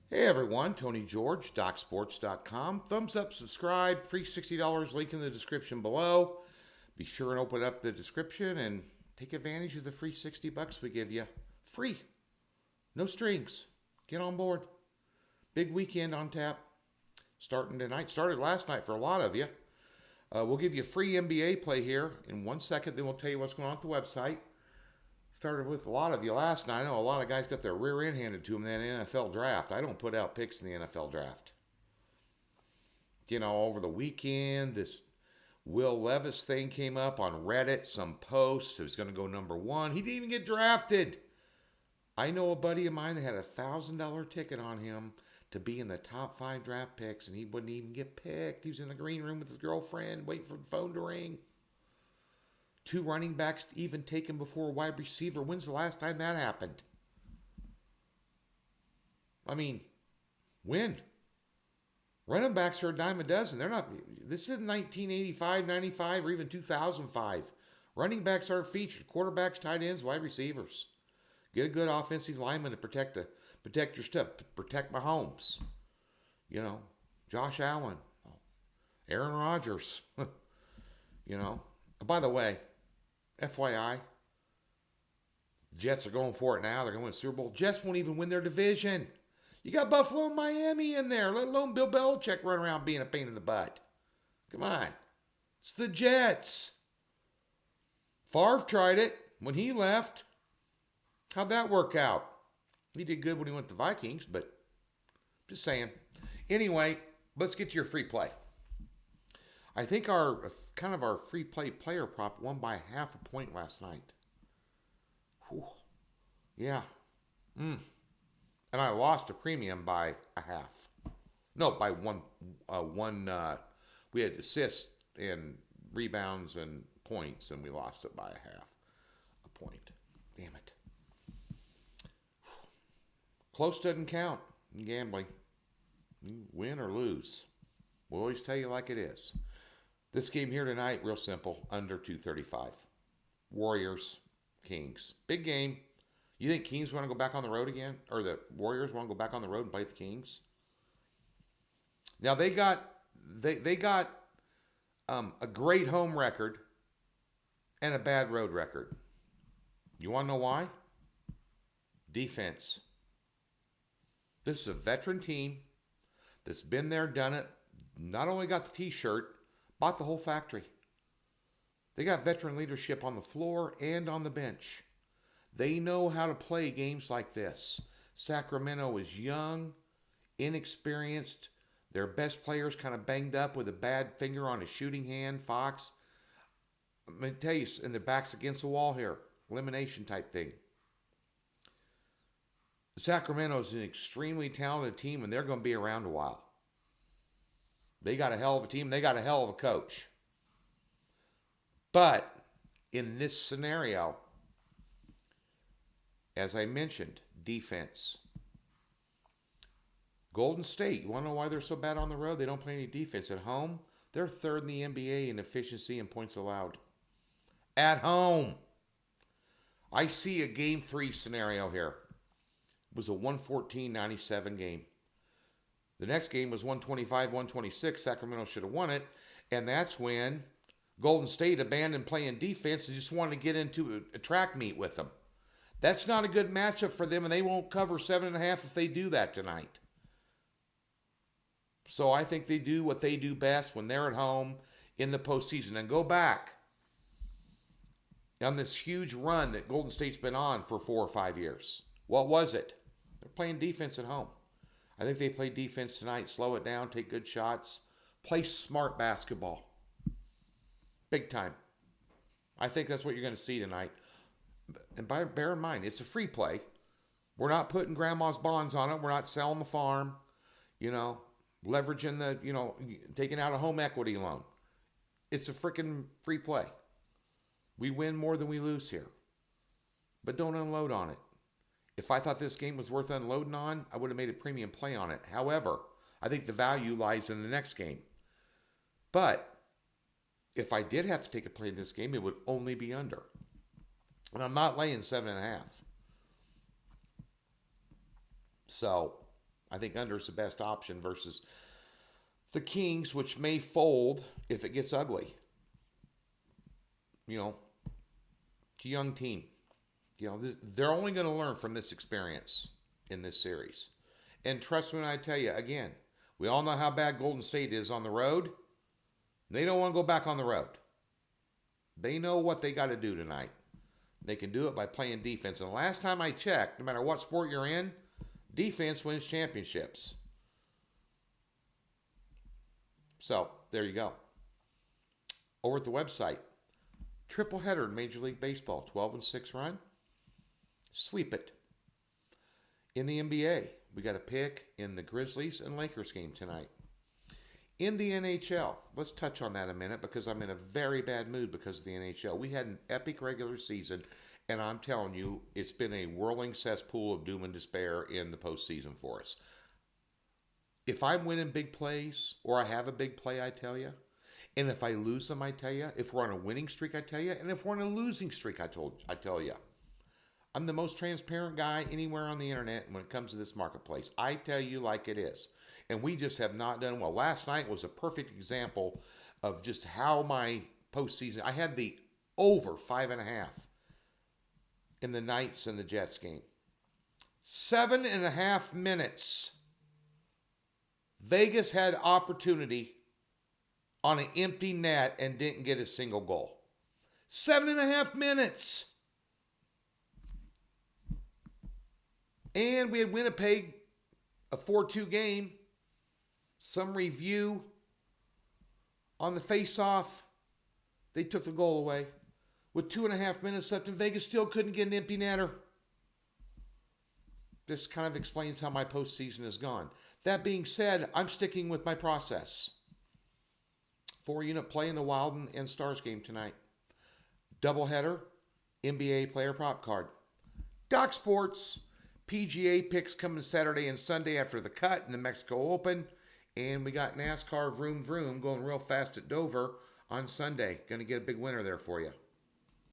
Hey everyone, Tony George, DocSports.com. Thumbs up, subscribe, free $60, link in the description below. Be sure and open up the description and take advantage of the free 60 bucks we give you. Free, no strings. Get on board. Big weekend on tap. Starting tonight, started last night for a lot of you. We'll give you free NBA play here in 1 second, then we'll tell you what's going on at the website. Started with a lot of you last night. I know a lot of guys got their rear end handed to them in the NFL draft. I don't put out picks in the NFL draft. Over the weekend, this Will Levis thing came up on Reddit, some post. It was going to go number one. He didn't even get drafted. I know a buddy of mine that had a $1,000 ticket on him to be in the top 5 draft picks, and he wouldn't even get picked. He was in the green room with his girlfriend, waiting for the phone to ring. 2 running backs even taken before a wide receiver. When's the last time that happened? I mean, when? Running backs are a dime a dozen. They're not. This isn't 1985, 95, or even 2005. Running backs aren't featured. Quarterbacks, tight ends, wide receivers. Get a good offensive lineman to protect your stuff. Protect Mahomes. Josh Allen, Aaron Rodgers. By the way, FYI, the Jets are going for it now. They're going to win the Super Bowl. Jets won't even win their division. You got Buffalo and Miami in there, let alone Bill Belichick running around being a pain in the butt. Come on. It's the Jets. Favre tried it when he left. How'd that work out? He did good when he went to the Vikings, but just saying. Anyway, let's get to your free play. I think our free play player prop won by half a point last night. Whew. Yeah. And I lost a premium by a half. No, by one. We had assists and rebounds and points, and we lost it by a half a point. Damn it. Close doesn't count in gambling. You win or lose. We'll always tell you like it is. This game here tonight, real simple, under 235. Warriors, Kings. Big game. You think Kings want to go back on the road again? Or the Warriors want to go back on the road and play the Kings? Now, they got a great home record and a bad road record. You want to know why? Defense. This is a veteran team that's been there, done it. Not only got the T-shirt, bought the whole factory. They got veteran leadership on the floor and on the bench. They know how to play games like this. Sacramento is young, inexperienced. Their best player's kind of banged up with a bad finger on his shooting hand, Fox. I'm going to tell you, and their back's against the wall here. Elimination type thing. Sacramento is an extremely talented team, and they're going to be around a while. They got a hell of a team. They got a hell of a coach. But in this scenario, as I mentioned, defense. Golden State, you want to know why they're so bad on the road? They don't play any defense. At home, they're third in the NBA in efficiency and points allowed. At home. I see a Game 3 scenario here. It was a 114-97 game. The next game was 125-126. Sacramento should have won it. And that's when Golden State abandoned playing defense and just wanted to get into a track meet with them. That's not a good matchup for them, and they won't cover 7.5 if they do that tonight. So I think they do what they do best when they're at home in the postseason. And go back on this huge run that Golden State's been on for 4 or 5 years. What was it? They're playing defense at home. I think they play defense tonight, slow it down, take good shots, play smart basketball. Big time. I think that's what you're going to see tonight. And bear in mind, it's a free play. We're not putting grandma's bonds on it. We're not selling the farm, leveraging taking out a home equity loan. It's a freaking free play. We win more than we lose here. But don't unload on it. If I thought this game was worth unloading on, I would have made a premium play on it. However, I think the value lies in the next game. But if I did have to take a play in this game, it would only be under. And I'm not laying 7.5. So I think under is the best option versus the Kings, which may fold if it gets ugly. You know, it's a young team. You know, they're only going to learn from this experience in this series. And trust me when I tell you, again, we all know how bad Golden State is on the road. They don't want to go back on the road. They know what they got to do tonight. They can do it by playing defense. And the last time I checked, no matter what sport you're in, defense wins championships. So, there you go. Over at the website, triple header in Major League Baseball, 12-6 run. Sweep it. In the NBA, we got a pick in the Grizzlies and Lakers game tonight. In the NHL, let's touch on that a minute because I'm in a very bad mood because of the NHL. We had an epic regular season, and I'm telling you, it's been a whirling cesspool of doom and despair in the postseason for us. If I'm winning big plays, or I have a big play, I tell you, and if I lose them, I tell you, if we're on a winning streak, I tell you, and if we're on a losing streak, I tell you. I'm the most transparent guy anywhere on the internet when it comes to this marketplace. I tell you like it is. And we just have not done well. Last night was a perfect example of just how my postseason, I had the over 5.5 in the Knights and the Jets game. 7.5 minutes. Vegas had opportunity on an empty net and didn't get a single goal. 7.5 minutes. And we had Winnipeg, a 4-2 game. Some review on the face-off. They took the goal away. With 2.5 minutes left, and Vegas still couldn't get an empty netter. This kind of explains how my postseason has gone. That being said, I'm sticking with my process. 4-unit play in the Wild and Stars game tonight. Doubleheader, NBA player prop card. Doc Sports, PGA picks coming Saturday and Sunday after the cut in the Mexico Open. And we got NASCAR Vroom Vroom going real fast at Dover on Sunday. Going to get a big winner there for you.